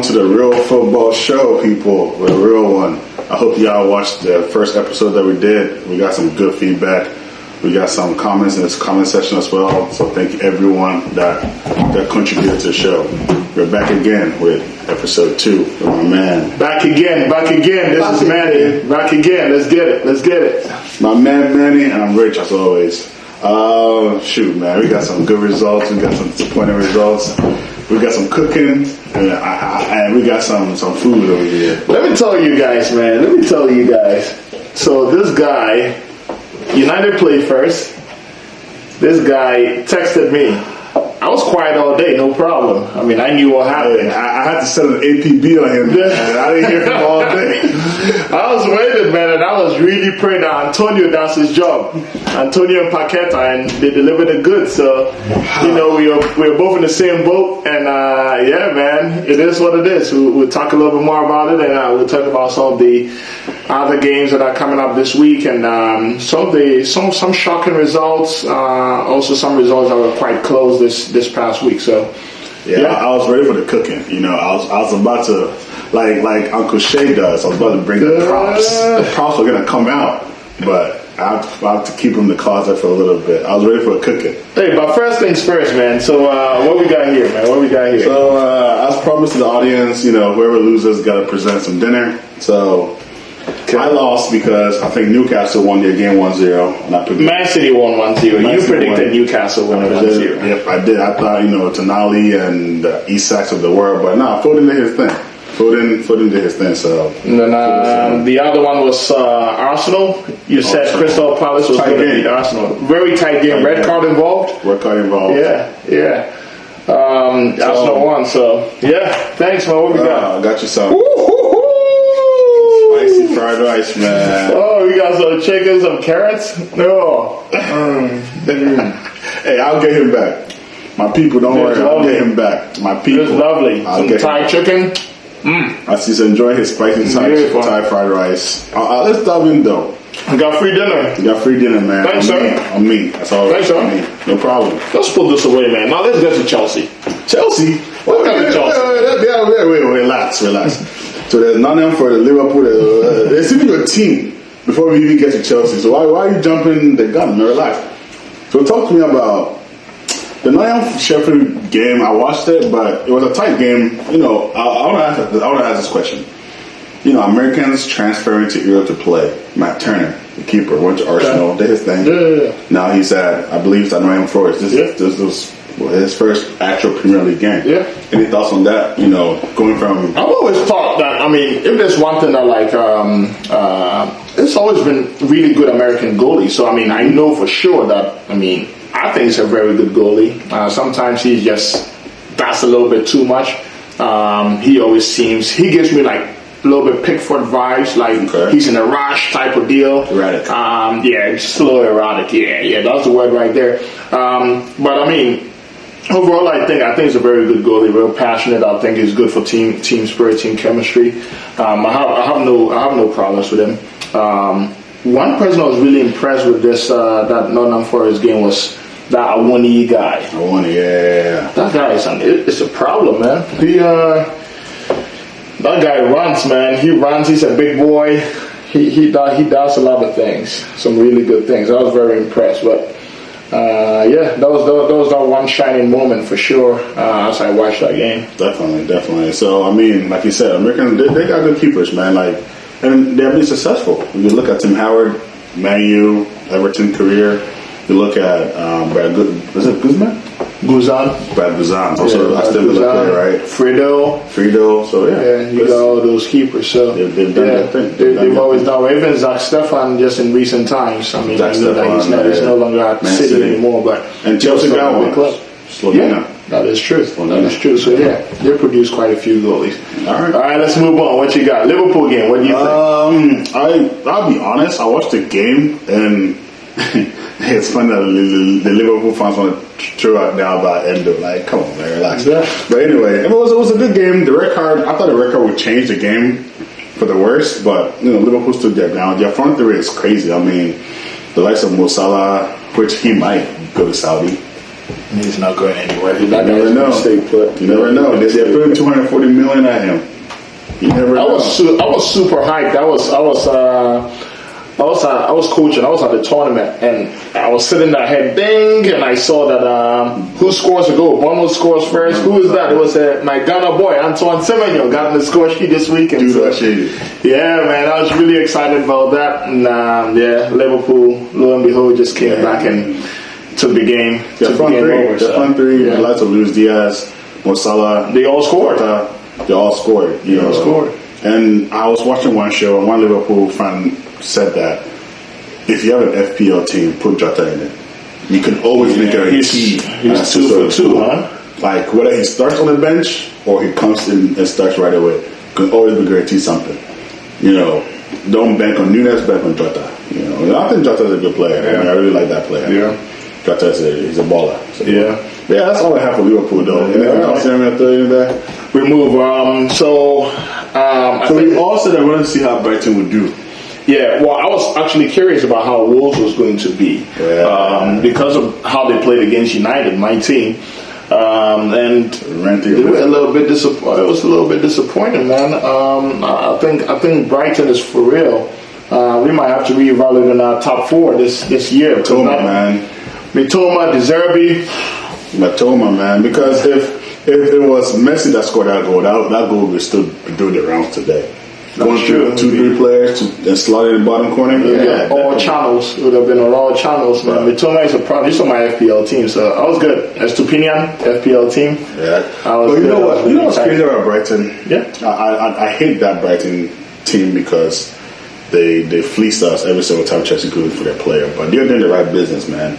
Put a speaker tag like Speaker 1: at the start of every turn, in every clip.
Speaker 1: to the Real Football Show, people. The real one. I hope y'all watched the first episode that we did. We got some good feedback. We got some comments in this comment section as well. So thank you everyone that contributed to the show. We're back again with episode 2 with my man.
Speaker 2: Back again. This is Manny. Back again. Let's get it.
Speaker 1: My man Manny, and I'm Rich as always. Shoot, man, we got some good results. We got some disappointing results. We got some cooking, and we got some food over here.
Speaker 2: Let me tell you guys, man. So this guy, United played first. This guy texted me. I was quiet all day, no problem. I mean, I knew what happened.
Speaker 1: I had to set an APB on him, and I didn't hear from him all day.
Speaker 2: I was waiting, man, and I was really praying that Antonio does his job. Antonio and Paqueta, and they delivered the goods. So, we were both in the same boat, and yeah, man, it is what it is. We'll talk a little bit more about it, and we'll talk about some of the other games that are coming up this week, and some shocking results. Also, some results that were quite close this past week. So,
Speaker 1: yeah, I was ready for the cooking. I was about to, like Uncle Shay does. I was about to bring the props. The props were gonna come out, but I have to keep them in the closet for a little bit. I was ready for the cooking.
Speaker 2: Hey, but first things first, man. So, what we got here, man?
Speaker 1: So, as promised to the audience, whoever loses got to present some dinner. So. Okay. I lost because I think Newcastle won their game 1-0.
Speaker 2: Man City won 1-0. You predicted Newcastle won 1-0.
Speaker 1: Yep, I did. I thought, Tonali and Isaks of the world, but Foden did his thing. Foden did his thing, so.
Speaker 2: And then, the other one was Arsenal. You said Crystal Palace was going to beat Arsenal. Very tight game. Red card involved. Yeah. Arsenal won, so. Yeah, thanks, man. What we got?
Speaker 1: I got you some. Spicy fried rice, man.
Speaker 2: Oh, you got some chicken, some carrots? No.
Speaker 1: Hey, I'll get him back. My people, don't worry. I'll get him back. My people.
Speaker 2: It's lovely. Some Thai chicken.
Speaker 1: I see he's enjoying his spicy Thai fried rice. Let's dive in, though.
Speaker 2: You got free dinner.
Speaker 1: You got free dinner, man.
Speaker 2: Thanks, sir.
Speaker 1: On me. That's all right.
Speaker 2: Thanks, sir.
Speaker 1: No problem.
Speaker 2: Let's put this away, man. Now let's get to Chelsea.
Speaker 1: Chelsea?
Speaker 2: What got to Chelsea?
Speaker 1: Wait, relax. So there's nothing for the Liverpool. They're still your team before we even get to Chelsea. So why are you jumping the gun? Man, relax. So talk to me about the Nottingham Sheffield game. I watched it, but it was a tight game. I want to ask this question. Americans transferring to Europe to play. Matt Turner, the keeper, went to Arsenal, did his thing.
Speaker 2: Yeah.
Speaker 1: Now he's at Nottingham Forest. This was his first actual Premier League game.
Speaker 2: Yeah.
Speaker 1: Any thoughts on that? Going from.
Speaker 2: I've always thought that. I mean, if there's one thing that it's always been really good American goalie. So I mean, I know for sure that. I mean, I think he's a very good goalie. Sometimes that's a little bit too much. He gives me like a little bit Pickford vibes, like he's in a rush type of deal.
Speaker 1: Erratic.
Speaker 2: Just a little erratic. Yeah, that's the word right there. But I mean, overall, I think he's a very good goalie, real passionate. I think he's good for team spirit, team chemistry. I have no problems with him. One person I was really impressed with that Nottingham Forest game was that Awoniyi guy.
Speaker 1: Awoniyi, yeah.
Speaker 2: That guy it's a problem, man. That guy runs, man. He runs. He's a big boy. He does a lot of things, some really good things. I was very impressed. But that was that one shining moment for sure as I watched that game.
Speaker 1: Definitely. So I mean, like you said, Americans they got good keepers, man. And they've been successful. You look at Tim Howard, Man U, Everton career. You look at is it Guzman? Brad Guzan. Also, I still look player, right? Friedel. So yeah,
Speaker 2: you got all those keepers. So
Speaker 1: they've done that thing.
Speaker 2: They've always done. Even Zach Stefan, just in recent times. I mean, he's no longer at City anymore.
Speaker 1: And Chelsea got one. Slovenia.
Speaker 2: That is true. So yeah, they produce quite a few goalies.
Speaker 1: All
Speaker 2: right, let's move on. What you got? Liverpool game. What do you think?
Speaker 1: I'll be honest. I watched the game and. It's funny that the Liverpool fans want to throw out now about Endo. Like, come on, man, relax. Yeah. But anyway, it was a good game. I thought the red card would change the game for the worse, but Liverpool stood their ground. Their front three is crazy. I mean, the likes of Mo Salah, which he might go to Saudi.
Speaker 2: He's not going anywhere.
Speaker 1: You never know.
Speaker 2: Stay put.
Speaker 1: You never know. They're throwing $240 million at him. You never know.
Speaker 2: I was super hyped. I was coaching. I was at the tournament, and I was sitting there, head bang, and I saw that who scores a goal? Bono scores first. Who is that? It was my Ghana boy, Antoine Semenyo, got in the score sheet this week. And yeah, man, I was really excited about that. And Liverpool, lo and behold, just came back and took the game.
Speaker 1: The front three. The likes of Luis Diaz, Mo Salah,
Speaker 2: they all scored.
Speaker 1: They all scored. You know.
Speaker 2: Scored.
Speaker 1: And I was watching one show, and one Liverpool fan said that if you have an FPL team, put Jota in it. You can always be guaranteed.
Speaker 2: He's 2 for 2, huh?
Speaker 1: Like whether he starts on the bench or he comes in and starts right away, you can always be guaranteed something. You know, don't bank on Nunes, bank on Jota. You know, I think Jota is a good player.
Speaker 2: Yeah.
Speaker 1: I mean, I really like that player.
Speaker 2: Yeah.
Speaker 1: Jota he's a baller. So,
Speaker 2: yeah,
Speaker 1: that's all I have for Liverpool, though. Anything else there?
Speaker 2: We move. So
Speaker 1: we all said that we wanted to see how Brighton would do.
Speaker 2: Yeah, well, I was actually curious about how Wolves was going to be because of how they played against United, my team, and they were a little bit disappointed. It was a little bit disappointing, man. I think Brighton is for real. We might have to reevaluate in our top 4 this year. Mitoma, De Zerbi.
Speaker 1: Matoma, man, because if it was Messi that scored that goal would still be doing the rounds today. Going through 2-3 players and slot in the bottom corner.
Speaker 2: Yeah, all channels. It would have been on all channels, man. Mitoma is a problem. He's on my FPL team, so I was good. Estupinian, FPL team.
Speaker 1: Yeah. But you know what? You know what's crazy about Brighton?
Speaker 2: Yeah.
Speaker 1: I hate that Brighton team because they fleeced us every single time Chelsea could for their player. But they're doing the right business, man.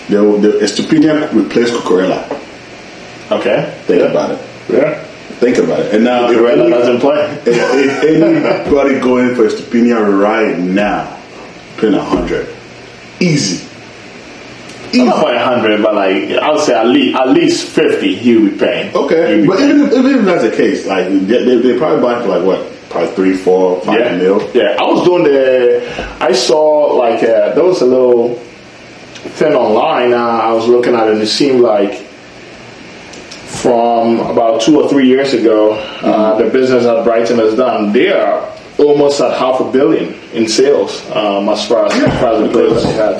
Speaker 1: Estupinian replaced Cucurella.
Speaker 2: Okay.
Speaker 1: Think about it.
Speaker 2: Yeah.
Speaker 1: Think about it. And now,
Speaker 2: if doesn't play.
Speaker 1: If anybody going for Estupinian right now, paying 100, easy.
Speaker 2: I'm not paying 100, but like I would say at least 50 he would be paying.
Speaker 1: Okay, but even if that's the case, like they probably buy for like what, probably 3, 4, 5 mil.
Speaker 2: Yeah, I was doing I saw like there was a little thing online. I was looking at it, and it seemed like from about 2 or 3 years ago, the business that Brighton has done, they are almost at $500 million in sales as far as the players that they had.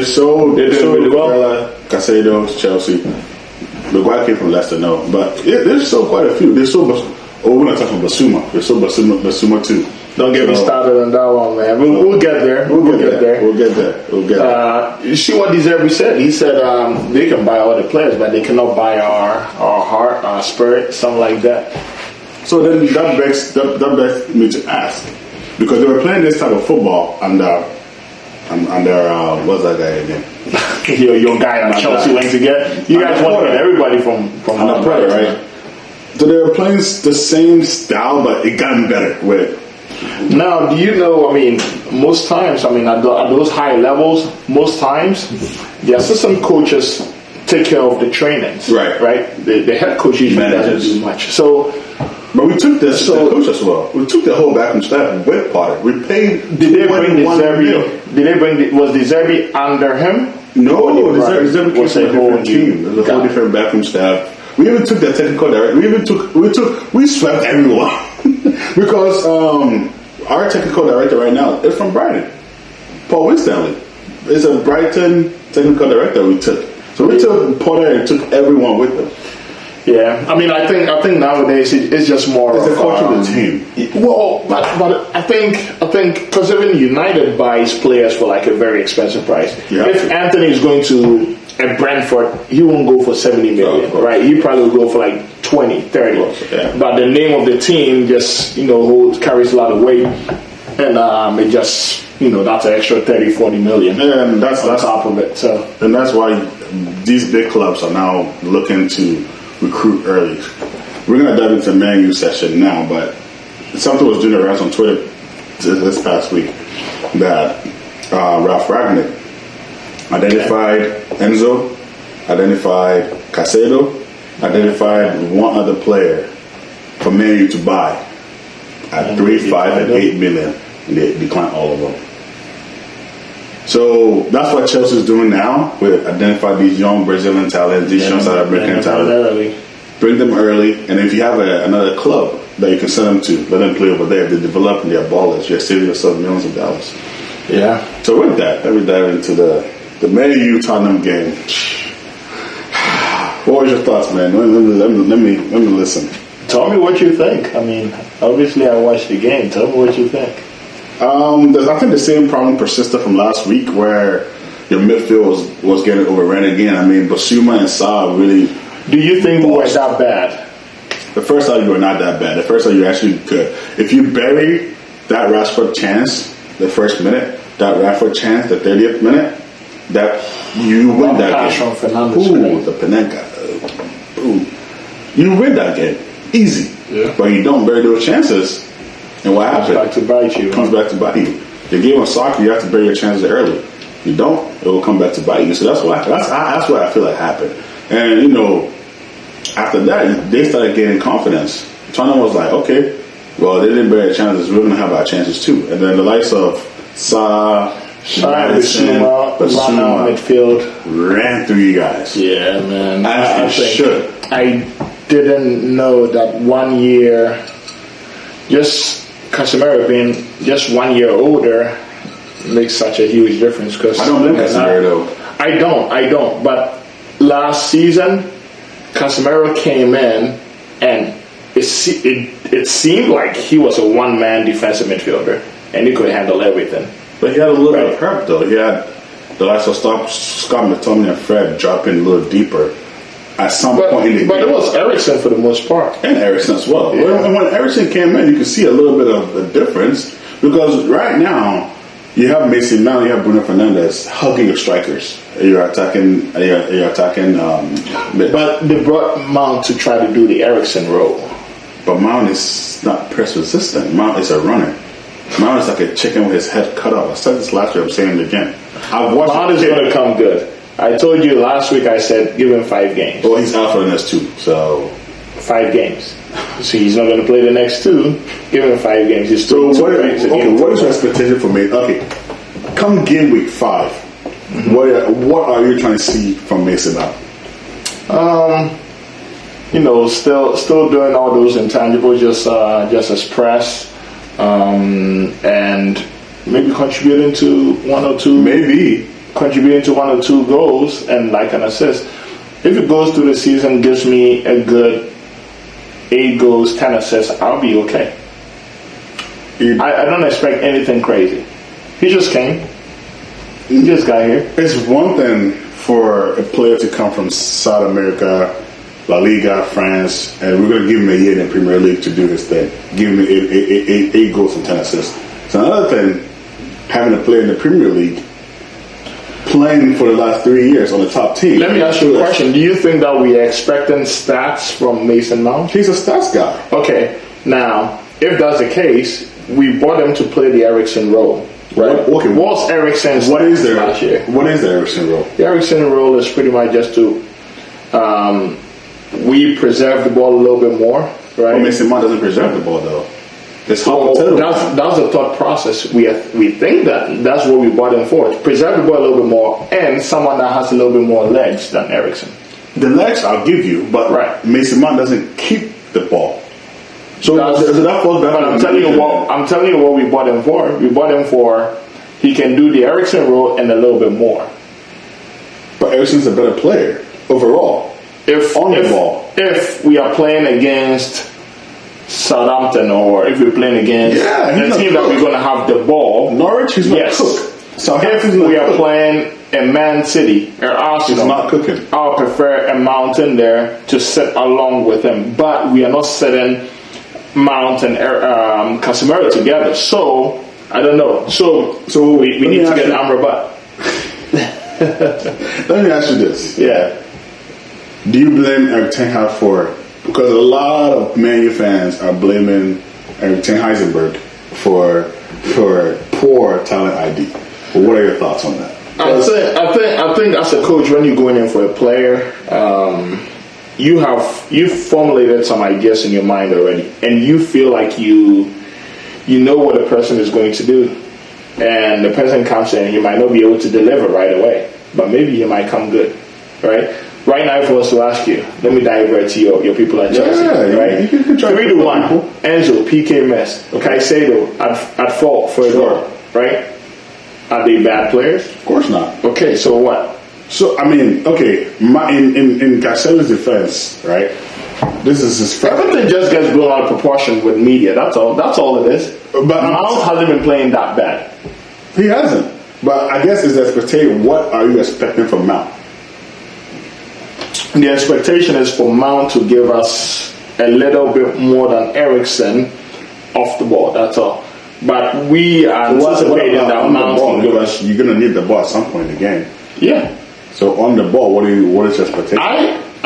Speaker 2: So
Speaker 1: they're doing
Speaker 2: really well.
Speaker 1: Casado, Chelsea. Maguire came from Leicester, no, but there's still quite a few. We're not talking Basuma. There's still Basuma too.
Speaker 2: Don't get me started on that one, man. We'll get there. We'll get there. You see what De Zerbi said? He said they can buy all the players, but they cannot buy our heart, our spirit, something like that.
Speaker 1: So then that begs me to ask, because they were playing this type of football under what's that guy again?
Speaker 2: Your guy that Chelsea went to get. You guys want to get everybody from
Speaker 1: the player, right? So they were playing the same style, but it got better with.
Speaker 2: Now, do you know, I mean, most times, I mean, at those high levels, most times, the assistant coaches take care of the trainings. Right? The head coach usually doesn't do much. So,
Speaker 1: but we took the coach as well. We took the whole backroom staff with Potter. We paid.
Speaker 2: Did they bring De Zerbi? Was De Zerbi under him?
Speaker 1: No, De Zerbi came from a different team. It was a whole different backroom staff. We even took the technical director. We swept everyone because our technical director right now is from Brighton. Paul Winstanley is a Brighton technical director we took. So we took Potter and took everyone with them.
Speaker 2: Yeah, I mean, I think nowadays it's just more.
Speaker 1: It's the culture of the team.
Speaker 2: Well, but I think because even United buys players for like a very expensive price.
Speaker 1: Yeah.
Speaker 2: If Anthony is going to Brentford, he won't go for 70 million, right? He probably will go for like 20, 30.
Speaker 1: Yeah.
Speaker 2: But the name of the team just carries a lot of weight, and it just that's an extra 30, 40 million.
Speaker 1: And that's
Speaker 2: on top of it. So
Speaker 1: and that's why these big clubs are now looking to recruit early. We're gonna dive into Man U session now, but something was doing around on Twitter this past week that Ralph Ragnick identified Enzo, identified Casado, identified one other player for Man U to buy at 3, 5, and 8 million, and they declined all of them. So that's what Chelsea's doing now with identify these young Brazilian talents, these young South American talents. Bring them early, and if you have another club that you can send them to, let them play over there. If they develop and they're ballers, you're saving yourself millions of dollars.
Speaker 2: Yeah.
Speaker 1: So with that, let me dive into the Man U Tottenham game. What was your thoughts, man? Let me listen.
Speaker 2: Tell me what you think. I mean, obviously I watched the game. Tell me what you think.
Speaker 1: I think the same problem persisted from last week where your midfield was getting overrun again. I mean, Basuma and Sa really.
Speaker 2: Do you think we were that bad?
Speaker 1: The first half you were not that bad. The first half you actually good. If you bury that Rashford chance, the first minute, that Rashford chance, the 30th minute, that you win that game. Ooh, the Panenka. Ooh. You win that game. Easy.
Speaker 2: Yeah.
Speaker 1: But you don't bury those chances. And what happens?
Speaker 2: Comes back to bite you.
Speaker 1: It comes back to bite you. The game of soccer, you have to bury your chances early. You don't, it will come back to bite you. So that's what I feel like happened. And, you know, after that, they started gaining confidence. Tottenham was like, okay, well, they didn't bury their chances. We're going to have our chances too. And then the likes of Sa,
Speaker 2: Basuma, midfield,
Speaker 1: ran through you guys.
Speaker 2: Yeah, man.
Speaker 1: I should.
Speaker 2: I didn't know that 1 year, just Casemiro being just 1 year older makes such a huge difference. Cause
Speaker 1: I don't blame Casemiro though.
Speaker 2: I don't. But last season, Casemiro came in and it seemed like he was a one-man defensive midfielder and he could handle everything.
Speaker 1: But he had a little bit of prep though. He had the likes of Scott McTominay and Fred dropping a little deeper at some point in the game.
Speaker 2: But it was Eriksen for the most part.
Speaker 1: And Eriksen as well.
Speaker 2: Yeah.
Speaker 1: When Eriksen came in, you could see a little bit of a difference because right now you have Mason Mount, you have Bruno Fernandes hugging your strikers. You're attacking.
Speaker 2: But they brought Mount to try to do the Eriksen role.
Speaker 1: But Mount is not press resistant. Mount is a runner. Mount is like a chicken with his head cut off. I said this last year. I'm saying it again.
Speaker 2: Mount is going to come good. I told you last week. I said give him 5 games.
Speaker 1: Well, he's out for the next 2. So
Speaker 2: 5 games. So he's not going to play the next 2. Give him 5 games. He's
Speaker 1: so
Speaker 2: what
Speaker 1: is your expectation for me? Okay, come game week 5. Mm-hmm. What are you trying to see from Mason Mount?
Speaker 2: You know, still doing all those intangibles, just as press, and maybe contributing to 1 or 2.
Speaker 1: Maybe
Speaker 2: contributing to 1 or 2 goals and like an assist. If it goes through the season, gives me a good 8 goals, 10 assists, I'll be okay. I don't expect anything crazy. He just came. He just got here.
Speaker 1: It's one thing for a player to come from South America, La Liga, France, and we're going to give him a year in the Premier League to do his thing. Give him 8 goals and 10 assists. It's another thing having a player in the Premier League playing for the last 3 years on the top team.
Speaker 2: Let me ask you a question. Do you think that we are expecting stats from Mason Mount?
Speaker 1: He's a stats guy.
Speaker 2: Okay. Now, if that's the case, we bought him to play the Eriksen role. Right.
Speaker 1: Okay.
Speaker 2: What's Eriksen's last year?
Speaker 1: What is the Eriksen role?
Speaker 2: The Eriksen role is pretty much just to we preserve the ball a little bit more, right?
Speaker 1: Well, Mason Mount doesn't preserve the ball though.
Speaker 2: That's the thought process. We think that's what we bought him for. To preserve the ball a little bit more and someone that has a little bit more legs than Eriksen.
Speaker 1: The legs I'll give you, but Mason Mount doesn't keep the ball. So that falls back. But I'm telling you what we bought him for. We bought him for he can do the Eriksen role and a little bit more. But Eriksen's a better player overall. If
Speaker 2: we are playing against Southampton or if we're playing against a team that we're going to have the ball,
Speaker 1: Norwich, he's not cook.
Speaker 2: If we are playing a Man City or Arsenal,
Speaker 1: he's not cooking.
Speaker 2: I'll prefer a Mountain there to sit along with him. But we are not sitting Mount and Casemiro together. So I don't know. So we need to get Amrabat.
Speaker 1: Let me ask you this.
Speaker 2: Yeah.
Speaker 1: Do you blame Erik ten Hag for? Because a lot of Man U fans are blaming Erik ten Heisenberg for poor talent ID. Well, what are your thoughts on that?
Speaker 2: I think as a coach, when you're going in for a player, you've formulated some ideas in your mind already, and you feel like you know what a person is going to do. and the person comes in, he might not be able to deliver right away, but maybe he might come good, right? Right now, if I was to ask you, let me divert to your people at Chelsea, right?
Speaker 1: You can try
Speaker 2: 3-1, Enzo, PK mess, Caicedo at fault for a goal, right? Are they bad players?
Speaker 1: Of course not.
Speaker 2: Okay, so what?
Speaker 1: So, I mean, okay, in Caicedo's defense, right? This is his first.
Speaker 2: Everything just gets blown out of proportion with media. That's all. That's all it is.
Speaker 1: But
Speaker 2: Mount hasn't been playing that bad.
Speaker 1: He hasn't. But I guess it's expectation. What are you expecting from Mount?
Speaker 2: The expectation is for Mount to give us a little bit more than Eriksen off the ball. That's all. But we are anticipating that Mount can give us.
Speaker 1: You're gonna need the ball at some point in the game.
Speaker 2: Yeah.
Speaker 1: So on the ball, what is your expectation?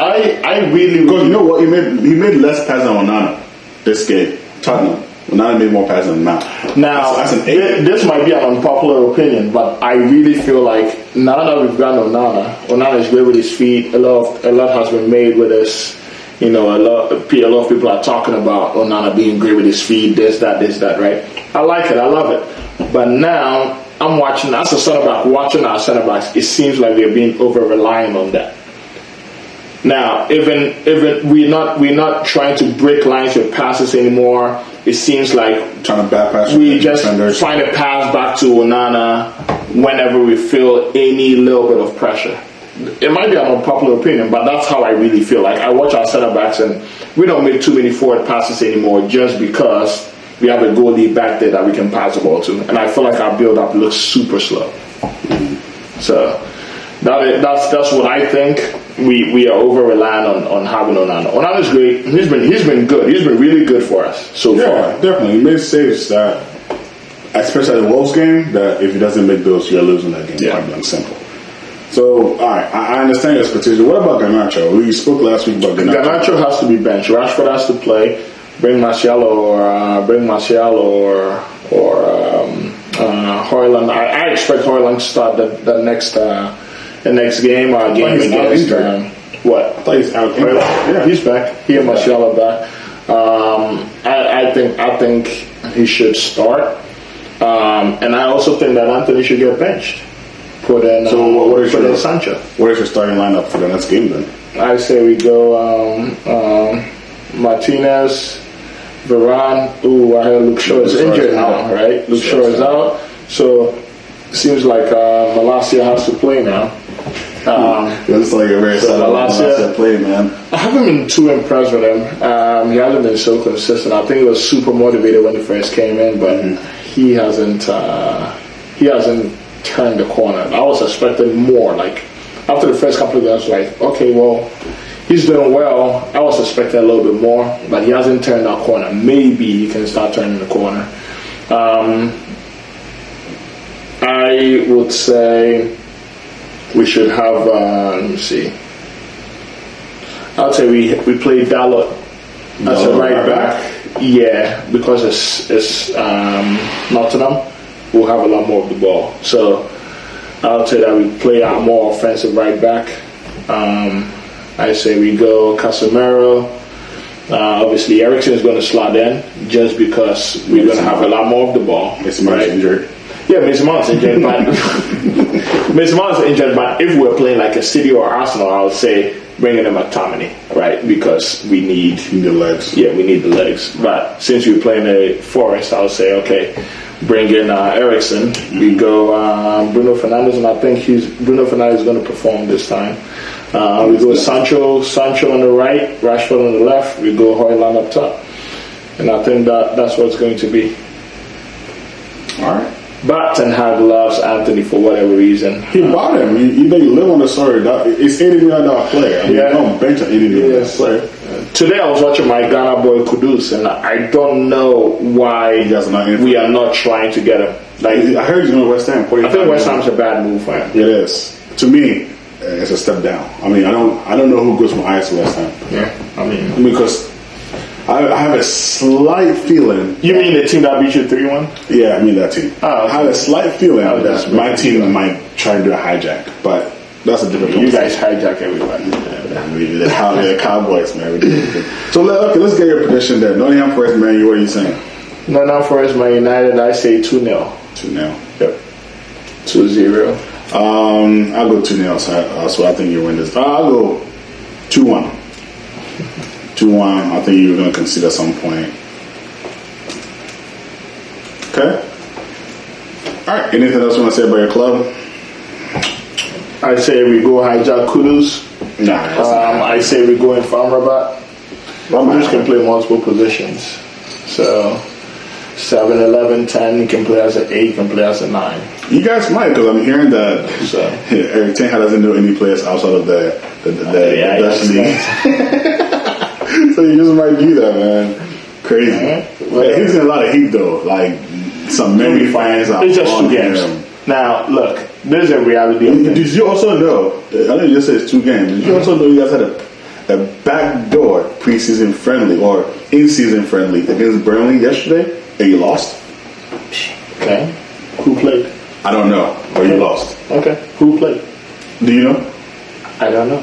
Speaker 2: I really,
Speaker 1: because you know what, he made less passes than Onana this game. Tottenham. Onana made more passes than Mount.
Speaker 2: Now
Speaker 1: that's an 8.
Speaker 2: This might be an unpopular opinion, but I really feel like now that we've got Onana is great with his feet. A lot has been made with this. You know, a lot of people are talking about Onana being great with his feet. This, that, right? I like it. I love it. But now I'm watching as a center back, watching our center backs. It seems like we're being over reliant on that. Now, even we're not trying to break lines with passes anymore. It seems like
Speaker 1: trying to back pass.
Speaker 2: We just find a pass back to Onana whenever we feel any little bit of pressure. It might be an unpopular opinion, but that's how I really feel. Like I watch our center backs and we don't make too many forward passes anymore just because we have a goalie back there that we can pass the ball to, and I feel like our build up looks super slow. So that's what I think. We are over reliant on having Onana. Onana's great. He's been good. He's been really good for us so far.
Speaker 1: Yeah, definitely. He made saves that, especially at the Wolves game, that if he doesn't make those, you're losing that game.
Speaker 2: Yeah.
Speaker 1: Quite simple. So, all right, I understand your expectation. What about Garnacho? We spoke last week about Garnacho.
Speaker 2: Garnacho has to be benched. Rashford has to play. Bring Martial or Højlund. I expect Højlund to start the next game or game against. What?
Speaker 1: I thought he's out.
Speaker 2: Yeah, he's back. He and Martial are back. I think he should start. And I also think that Anthony should get benched. Put in Sancho.
Speaker 1: What is your starting lineup for the next game then?
Speaker 2: I say we go Martinez, Varane. Ooh, I heard Luke Shaw is injured now, right? Luke Shaw is out. So seems like Malacia has to play now.
Speaker 1: Looks like a very solid Malacia play, man.
Speaker 2: I haven't been too impressed with him. He hasn't been so consistent. I think he was super motivated when he first came in, but he hasn't turned the corner. I was expecting more. Like after the first couple of games, like okay, well, he's doing well. I was expecting a little bit more, but he hasn't turned that corner. Maybe he can start turning the corner. I would say we should have. Let me see. I'd say we play Dalot as a right back. Yeah, because it's Nottingham. We'll have a lot more of the ball. So I'll say that we play our more offensive right back. I say we go Casemiro. Obviously, Eriksen is going to slot in just because we're going to have a lot more of the ball.
Speaker 1: Mason Mount's injured.
Speaker 2: Yeah, Mason Mount's injured. But if we're playing like a City or Arsenal, I would say bring in a McTominay, right? Because we need
Speaker 1: the legs.
Speaker 2: Yeah, we need the legs. But since we're playing a Forest, I would say okay. Bring in Eriksen. We go Bruno Fernandes, and I think Bruno Fernandes is going to perform this time. We go Sancho on the right, Rashford on the left. We go Højlund up top, and I think that's what it's going to be.
Speaker 1: All right.
Speaker 2: But Ten Hag loves Anthony for whatever reason.
Speaker 1: He bought him. They live on the story. It's $80 million player. I mean, you don't bench an $80 million player.
Speaker 2: Today I was watching my Ghana boy Kudus, and I don't know why we are not trying to get him.
Speaker 1: Like I heard he's going to West Ham.
Speaker 2: I think West Ham's a bad move for him.
Speaker 1: It is. To me, it's a step down. I mean, I don't know who goes from Ajax to West Ham.
Speaker 2: Yeah, I mean
Speaker 1: because I have a slight feeling.
Speaker 2: You mean the team that beat you 3-1?
Speaker 1: Yeah, I mean that team.
Speaker 2: Oh, okay.
Speaker 1: I have a slight feeling that my team might try to do a hijack, but that's a different.
Speaker 2: You guys hijack everybody.
Speaker 1: The Cowboys, man. So let's get your prediction there. Nottingham Forest, man. What are you saying?
Speaker 2: Nottingham Forest, Man United, I say 2-0.
Speaker 1: 2-0.
Speaker 2: Yep. 2-0.
Speaker 1: I'll go 2-0. So I think you win this. I'll go 2-1. 2-1. I think you're going to concede at some point. Okay. All right. Anything else you want to say about your club?
Speaker 2: I say we go hijack Kudus.
Speaker 1: Nah.
Speaker 2: I say we go in Farmrabat. Kudus can play multiple positions. So 7, 11, 10, you can play as an 8, you can play as a 9.
Speaker 1: You guys might, because I'm hearing that Eric Ten Hag doesn't know any players outside of the Dutch league. So you just might do that, man. Crazy. He's getting a lot of heat, though. Like, some many fans are
Speaker 2: It's just
Speaker 1: on
Speaker 2: 2 games.
Speaker 1: him.
Speaker 2: Now, look, there's a reality of things.
Speaker 1: Did you also know, I know you just said it's 2 games, did you also know you guys had a backdoor preseason friendly or in-season friendly against Burnley yesterday, and you lost?
Speaker 2: Okay. Who played?
Speaker 1: I don't know, but you lost.
Speaker 2: Okay. Who played?
Speaker 1: Do you know?
Speaker 2: I don't know.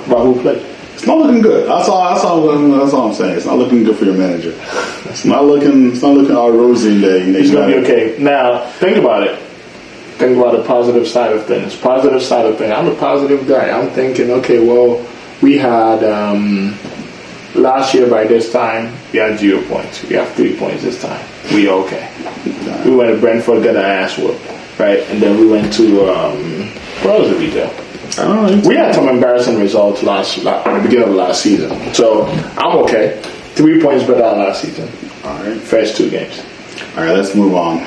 Speaker 2: But who played?
Speaker 1: It's not looking good. That's all I'm saying. It's not looking good for your manager. It's not looking all rosy there.
Speaker 2: It's going to be okay. Now, think about it. Think about the positive side of things. Positive side of things. I'm a positive guy. I'm thinking, okay, well, we had last year by this time we had 0 points. We have 3 points this time. We okay. We went to Brentford, got our ass whooped, right? And then we went to where else did we go?
Speaker 1: I don't know.
Speaker 2: We had some embarrassing results at the beginning of last season. So I'm okay. 3 points better than last season.
Speaker 1: All right.
Speaker 2: First 2 games.
Speaker 1: All right, let's move on.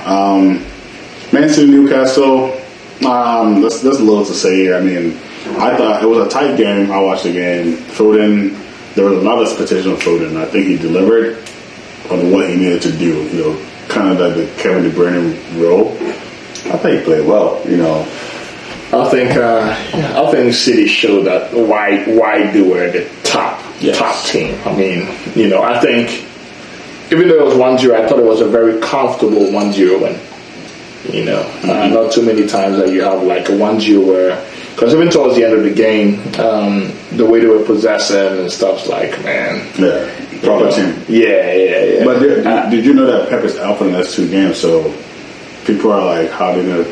Speaker 1: Man City Newcastle. There's a little to say here. I mean, I thought it was a tight game. I watched the game. Foden, there was a lot of expectation of Foden. I think he delivered on what he needed to do. You know, kind of like the Kevin De Bruyne role. I think he played well. You know,
Speaker 2: I think City showed that why they were the top team. I mean, you know, I think even though it was 1-0, I thought it was a very comfortable 1-0 win. You know, not too many times that you have like a 1-0 where, because even towards the end of the game, the way they were possessing and stuff's like, man,
Speaker 1: proper team.
Speaker 2: Yeah.
Speaker 1: But did you know that Pep is out for the next 2 games? So people are like, how are they gonna?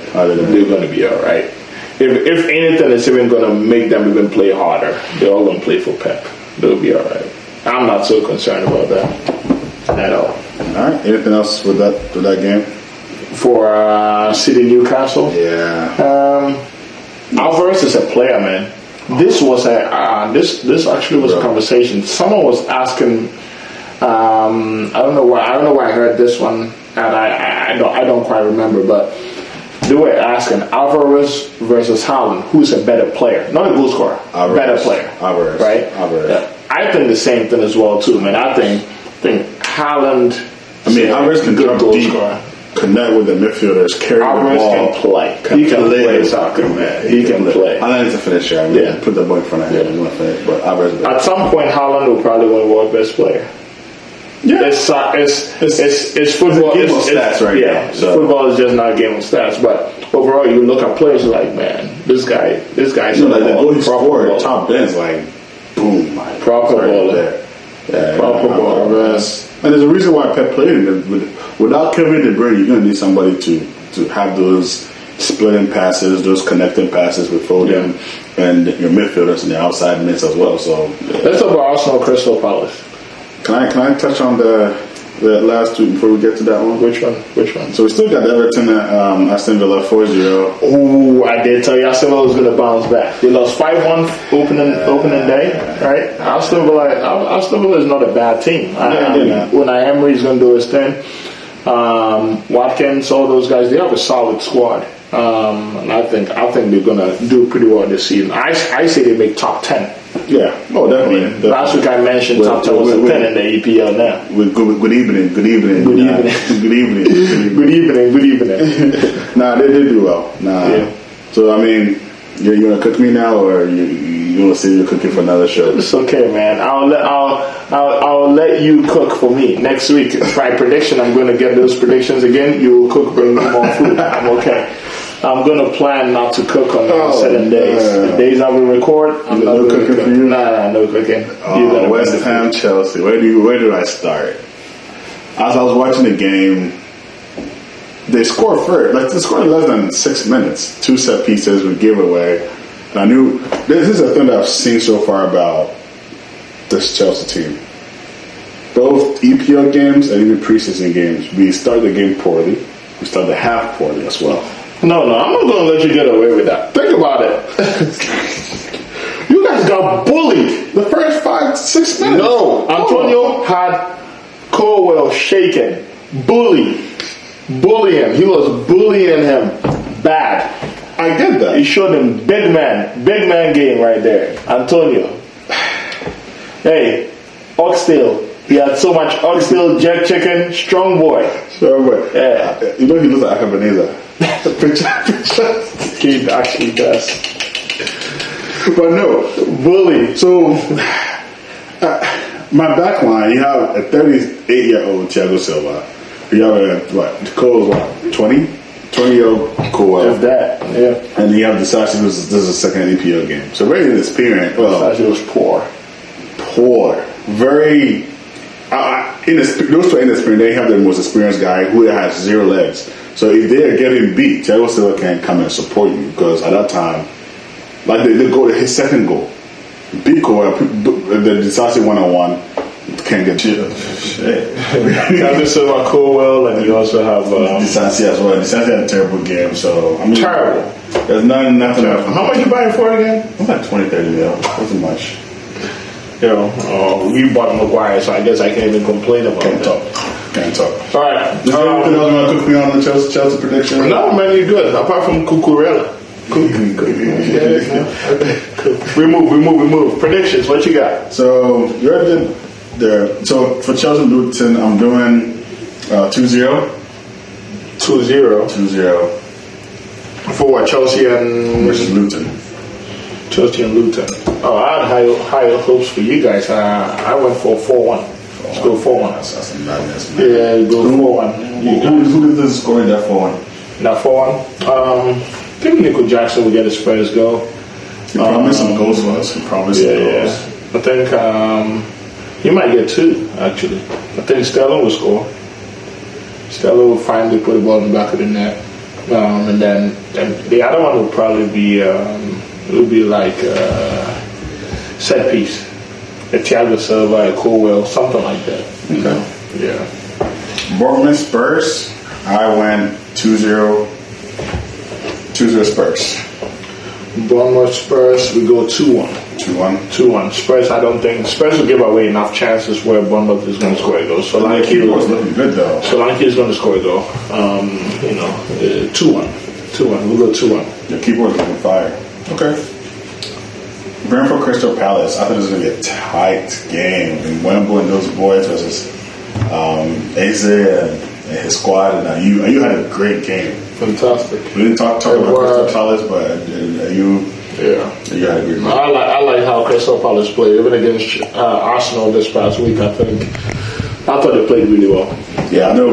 Speaker 2: They're gonna be all right. If anything, it's even gonna make them even play harder. They're all gonna play for Pep. They'll be all right. I'm not so concerned about that at all.
Speaker 1: All right. Anything else with that game?
Speaker 2: For City Newcastle?
Speaker 1: Yeah.
Speaker 2: Alvarez is a player, man. This was this actually was a conversation. Someone was asking. I don't know why I heard this one, and I don't quite remember, but they were asking Alvarez versus Haaland, who's a better player, not a goal scorer, better player,
Speaker 1: Alvarez,
Speaker 2: right?
Speaker 1: Alvarez.
Speaker 2: Yeah. I think the same thing as well too, man. I think Haaland.
Speaker 1: I mean, Alvarez can
Speaker 2: good
Speaker 1: go
Speaker 2: goal
Speaker 1: deep.
Speaker 2: scorer.
Speaker 1: Connect with the midfielders, carry
Speaker 2: Alvarez
Speaker 1: the ball.
Speaker 2: can play. He can play soccer, man. He can play.
Speaker 1: I know he's a finisher. I mean, put the ball in front of him. He's going to finish. But Alvarez.
Speaker 2: At some point, Haaland will probably win World Best Player.
Speaker 1: Yeah,
Speaker 2: it's football.
Speaker 1: It's a game of stats right now. So.
Speaker 2: Football is just not a game of stats. But overall, you look at players like, man, this guy's
Speaker 1: like the goal he scored, top bends like, boom, like,
Speaker 2: proper baller.
Speaker 1: Yeah,
Speaker 2: proper baller.
Speaker 1: And there's a reason why Pep played him. Without Kevin De Bruyne, you're gonna need somebody to have those splitting passes, those connecting passes with Foden and your midfielders and the outside mids as well. So
Speaker 2: let's talk about Arsenal Crystal Palace.
Speaker 1: Can I touch on the last 2 before we get to that one?
Speaker 2: Which one?
Speaker 1: So we still got Everton at Aston Villa 4-0.
Speaker 2: Oh, I did tell you Aston Villa was going to bounce back. They lost 5-1 opening day, right? Aston Villa is not a bad team. When Emery is going to do his thing, Watkins, all those guys, they have a solid squad. And I think they're going to do pretty well this season. I say they make top 10.
Speaker 1: Yeah, definitely.
Speaker 2: Last week I mentioned top 10 was a 10 in the EPL now.
Speaker 1: Good evening.
Speaker 2: Good evening.
Speaker 1: Nah, they did do well. Yeah. So, I mean, you going to cook me now, or you want to say you're cooking for another show?
Speaker 2: It's okay, man. I'll let you cook for me next week. My prediction, I'm going to get those predictions again. You will cook, bring me more food. I'm okay. I'm going to plan not to cook on certain days. The days I will record, I'm not
Speaker 1: cooking
Speaker 2: cook.
Speaker 1: for you?
Speaker 2: Nah, no cooking.
Speaker 1: West Ham, Chelsea. Where do I start? as I was watching the game, they scored first. Like they scored in less than 6 minutes. 2 set pieces we gave away. And I knew this is a thing that I've seen so far about this Chelsea team. Both EPL games and even preseason games, we started the game poorly. We started the half poorly as well.
Speaker 2: No, I'm not going to let you get away with that. Think about it. You guys got bullied
Speaker 1: The first 5-6 minutes.
Speaker 2: No, Antonio had Colwell shaken, bullying. He was bullying him bad.
Speaker 1: I did that.
Speaker 2: He showed him big man game right there. Antonio. Hey, oxtail. He had so much oxtail, jerk chicken, strong boy.
Speaker 1: Yeah. You know he looks like Ebenezer.
Speaker 2: He actually does.
Speaker 1: But no,
Speaker 2: Bully.
Speaker 1: so my back line, you have a 38-year-old Thiago Silva. You have Cole's 20? 20-year-old Cole.
Speaker 2: Just that, yeah.
Speaker 1: And you have Disashi, this is a second EPL game. So very inexperienced. Well,
Speaker 2: Disashi was poor.
Speaker 1: Very those two inexperienced. They have the most experienced guy who has 0 legs. So if they are getting beat, Thiago Silva can come and support you because at that time, like they go to his second goal, beat Cole, the Disashi 1-on-1 can't get you. Shit.
Speaker 2: Thiago Silva, Colwell, and you also have
Speaker 1: Disashi as well. Disashi had a terrible game. So I mean,
Speaker 2: terrible.
Speaker 1: There's nothing.
Speaker 2: How much you buying for it again?
Speaker 1: It's like 20-30 mil. Wasn't much.
Speaker 2: We bought Maguire, so I guess I can't even complain about
Speaker 1: Can't
Speaker 2: it.
Speaker 1: talk.
Speaker 2: All right.
Speaker 1: Is there anything else you want to cook me on the Chelsea prediction?
Speaker 2: No, man, you're good. Apart from Cucurella. We move. Predictions, what you got?
Speaker 1: So you're so for Chelsea Luton, I'm doing 2-0.
Speaker 2: 2-0.
Speaker 1: 2-0
Speaker 2: For what, Chelsea and
Speaker 1: versus Luton.
Speaker 2: Oh, I had higher hopes for you guys. I went for 4-1. Let's go 4-1.
Speaker 1: That's a madness, man.
Speaker 2: Yeah, go 4-1.
Speaker 1: Who did this scoring that 4-1?
Speaker 2: Now 4-1. I think Nico Jackson will get his first goal.
Speaker 1: He promised some goals for us. He promised some goals.
Speaker 2: I think he might get 2, actually. I think Sterling will score. Sterling will finally put the ball in the back of the net. And then the other one will probably be it would be like set piece. A Thiago Silva, a Colwell, something like that.
Speaker 1: Okay.
Speaker 2: Yeah.
Speaker 1: Bournemouth Spurs, I went 2-0. 2-0 Spurs.
Speaker 2: Bournemouth Spurs, we go 2-1.
Speaker 1: 2-1.
Speaker 2: 2-1. Spurs, I don't think Spurs will give away enough chances where Bournemouth is going to score a goal.
Speaker 1: Solanke was looking good though.
Speaker 2: Solanke is going to score a goal. 2-1. 2-1. We'll go 2-1.
Speaker 1: The keeper was looking fire. Okay. Brentford Crystal Palace. I think this is going to be a tight game. And Wembley and those boys versus Eze and his squad. And you had a great game.
Speaker 2: Fantastic.
Speaker 1: We didn't talk about Crystal Palace, but you had a great game.
Speaker 2: I like how Crystal Palace played. Even against Arsenal this past week, I thought they played really well.
Speaker 1: Yeah, I know.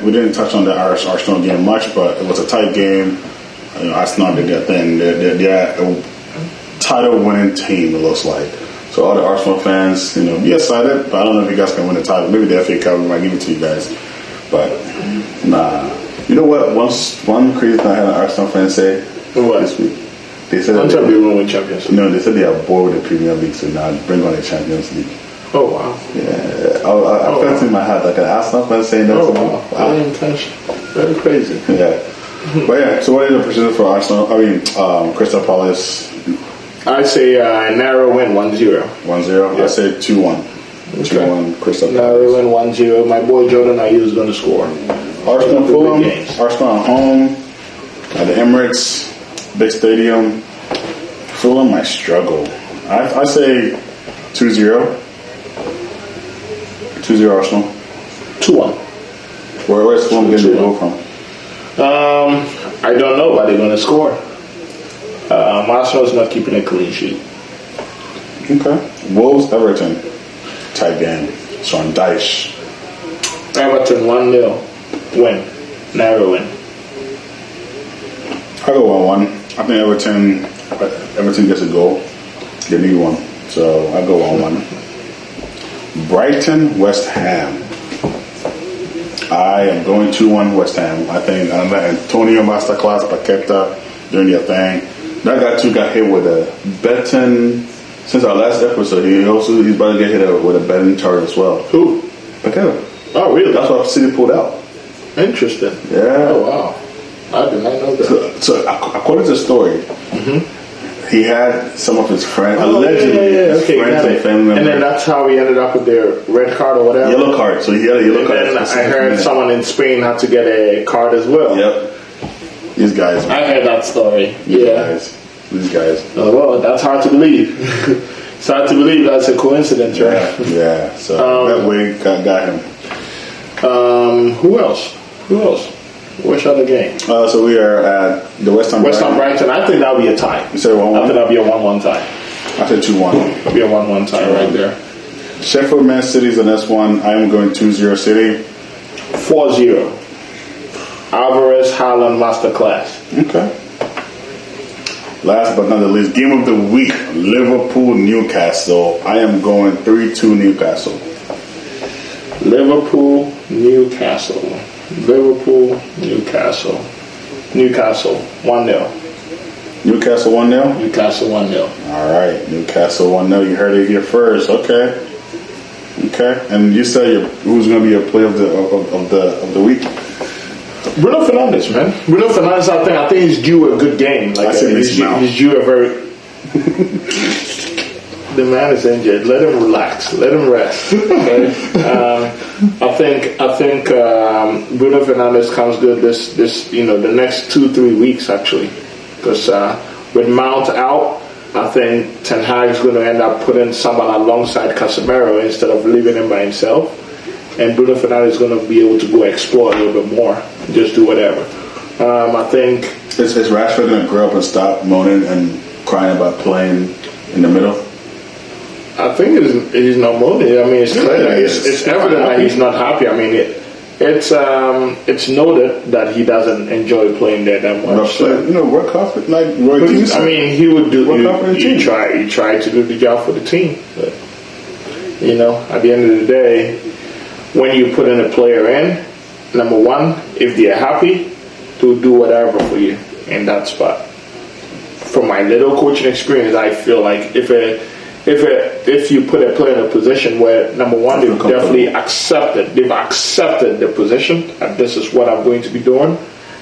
Speaker 1: We didn't touch on the Arsenal game much, but it was a tight game. Arsenal did their thing. They're a title-winning team. It looks like. So all the Arsenal fans, be excited. But I don't know if you guys can win the title. Maybe the FA Cup, we might give it to you guys. But nah. You know what? One crazy thing I had an Arsenal fan say this week. They said
Speaker 2: I'm trying to be one with Champions League.
Speaker 1: No, they said they are bored with the Premier League, so now bring on the Champions League.
Speaker 2: Oh wow!
Speaker 1: Yeah, I felt in my heart like an Arsenal fan saying that.
Speaker 2: Oh wow! Very intense. Very crazy.
Speaker 1: Yeah. But yeah, so what is the precision for Arsenal? Crystal Palace.
Speaker 2: I say narrow win 1-0.
Speaker 1: 1-0.
Speaker 2: Yeah.
Speaker 1: I say 2-1. 2-1 Crystal Palace.
Speaker 2: Narrow win 1-0. My boy Jordan Ayew is going to score.
Speaker 1: Arsenal Fulham. Arsenal at home at the Emirates, big stadium. Fulham might struggle. I say 2-0. 2-0 Arsenal.
Speaker 2: 2-1.
Speaker 1: Where's Fulham getting the goal from?
Speaker 2: I don't know, but they're going to score. Arsenal's not keeping a clean sheet.
Speaker 1: Okay. Wolves, Everton. Tight game. Sean Dyche.
Speaker 2: Everton 1-0 win. Narrow win.
Speaker 1: I go 1-1. I think Everton gets a goal. They need one. So I go 1-1. Brighton, West Ham. I am going 2-1 West Ham. I think Antonio Masterclass, Paqueta doing their thing. That guy too got hit with a betting. Since our last episode, he's about to get hit with a betting charge as well.
Speaker 2: Who?
Speaker 1: Paqueta.
Speaker 2: Oh, really?
Speaker 1: That's why City pulled out.
Speaker 2: Interesting.
Speaker 1: Yeah.
Speaker 2: Oh, wow. I did not know that.
Speaker 1: So according to the story, he had some of his friends, allegedly, his friends and family members.
Speaker 2: And then that's how he ended up with their red card or whatever.
Speaker 1: Yellow card. So he had a yellow card.
Speaker 2: And then I heard someone in Spain had to get a card as well.
Speaker 1: Yep. These guys.
Speaker 2: I heard that story.
Speaker 1: These guys.
Speaker 2: Oh, well, that's hard to believe. It's hard to believe that's a coincidence, right?
Speaker 1: Yeah. So that way got him.
Speaker 2: Who else? Which other game?
Speaker 1: So we are at the Westham
Speaker 2: Brighton. I think that'll be a tie.
Speaker 1: You said 1-1?
Speaker 2: I think that'll be a 1-1 tie.
Speaker 1: I said 2-1.
Speaker 2: It'll be a 1-1 tie right there.
Speaker 1: Sheffield Man City's the next one. I am going 2-0 City.
Speaker 2: 4-0. Alvarez, Haaland, masterclass.
Speaker 1: Okay. Last but not the least, game of the week, Liverpool Newcastle. I am going 3-2 Newcastle.
Speaker 2: Liverpool, Newcastle. Newcastle 1-0.
Speaker 1: Newcastle 1-0?
Speaker 2: Newcastle 1-0.
Speaker 1: All right, Newcastle 1-0. You heard it here first. Okay. And you said who's going to be a player of the week?
Speaker 2: Bruno Fernandes, man. Bruno Fernandes, I think he's due a good game. Like he's due a very. The man is injured. Let him relax. Let him rest. Okay? I think Bruno Fernandes comes good this the next 2-3 weeks actually, because with Mount out, I think Ten Hag is going to end up putting someone alongside Casemiro instead of leaving him by himself, and Bruno Fernandes is going to be able to go explore a little bit more, just do whatever. I think
Speaker 1: is Rashford going to grow up and stop moaning and crying about playing in the middle?
Speaker 2: I think he's not moaning. I mean, it's clear. It's evident that he's not happy. I mean, it's noted that he doesn't enjoy playing there that much. So.
Speaker 1: Work confident like Roy Keane.
Speaker 2: I mean, he would do. You try to do the job for the team, but at the end of the day, when you put in a player in, number one, if they're happy, to do whatever for you in that spot. From my little coaching experience, I feel like if you put a player in a position where, number one, they've definitely accepted the position, and this is what I'm going to be doing,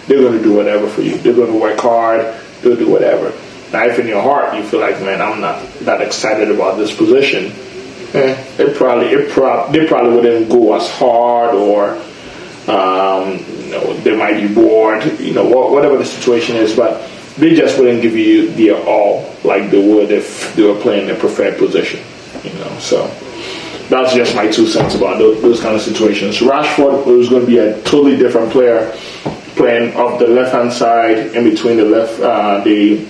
Speaker 2: they're going to do whatever for you. They're going to work hard. They'll do whatever. Now, if in your heart you feel like, man, I'm not that excited about this position, they probably wouldn't go as hard, or they might be bored. Whatever the situation is, but they just wouldn't give you their all like they would if they were playing their preferred position. So that's just my 2 cents about those kind of situations. Rashford was going to be a totally different player, playing off the left-hand side in between the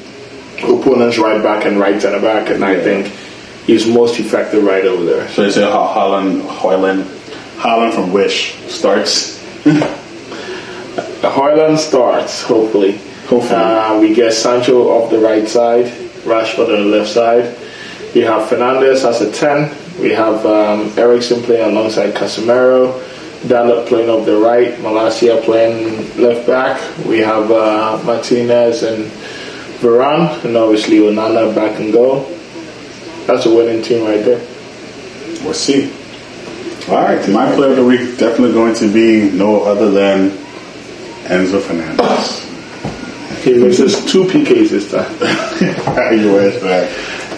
Speaker 2: opponent's right back and right center back, and I think he's most effective right over there.
Speaker 1: So you say Haaland from Wish starts?
Speaker 2: Haaland starts, hopefully. We get Sancho off the right side, Rashford on the left side. We have Fernandes as a 10. We have Eriksen playing alongside Casemiro. Dalot playing off the right. Malacia playing left back. We have Martinez and Varane. And obviously Onana back and goal. That's a winning team right there.
Speaker 1: We'll see. All right, my player of the week definitely going to be no other than Enzo Fernandez.
Speaker 2: He misses 2 PKs this time.
Speaker 1: You wish that.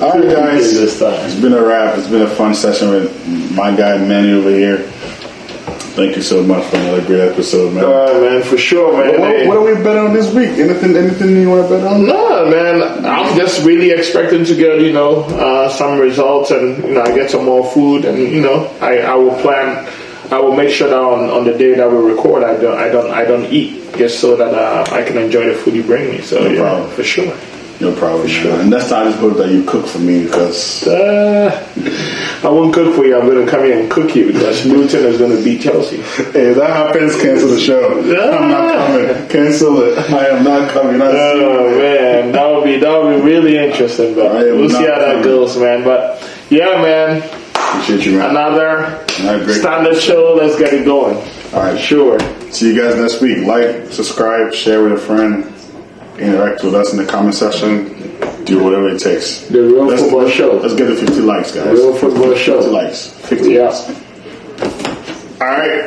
Speaker 1: All right, guys. It's been a wrap. It's been a fun session with my guy Manny over here. Thank you so much for another great episode, man.
Speaker 2: All right, man, for sure, man.
Speaker 1: What are we betting on this week? Anything you want to bet on?
Speaker 2: No, man. I'm just really expecting to get some results, and I get some more food, and I will plan. I will make sure that on the day that we record, I don't eat, just so that I can enjoy the food you bring me. So
Speaker 1: no problem.
Speaker 2: For sure.
Speaker 1: No problem. For sure. And next time I just hope that you cook for me, because
Speaker 2: I won't cook for you. I'm going to come here and cook you, because Luton is going to beat Chelsea.
Speaker 1: Hey, if that happens, cancel the show. I'm not coming. Cancel it. I am not coming.
Speaker 2: Man, that would be really interesting. But we'll see how that goes, man. But yeah, man.
Speaker 1: Appreciate you, man.
Speaker 2: Another
Speaker 1: Great.
Speaker 2: standard show. Let's get it going.
Speaker 1: All right.
Speaker 2: Sure.
Speaker 1: See you guys next week. Like, subscribe, share with a friend, interact with us in the comment section. Do whatever it takes.
Speaker 2: The Real Football Show.
Speaker 1: Let's get to 50 likes, guys.
Speaker 2: Real Football Show.
Speaker 1: 50 likes. 50
Speaker 2: Yeah.
Speaker 1: likes. All right.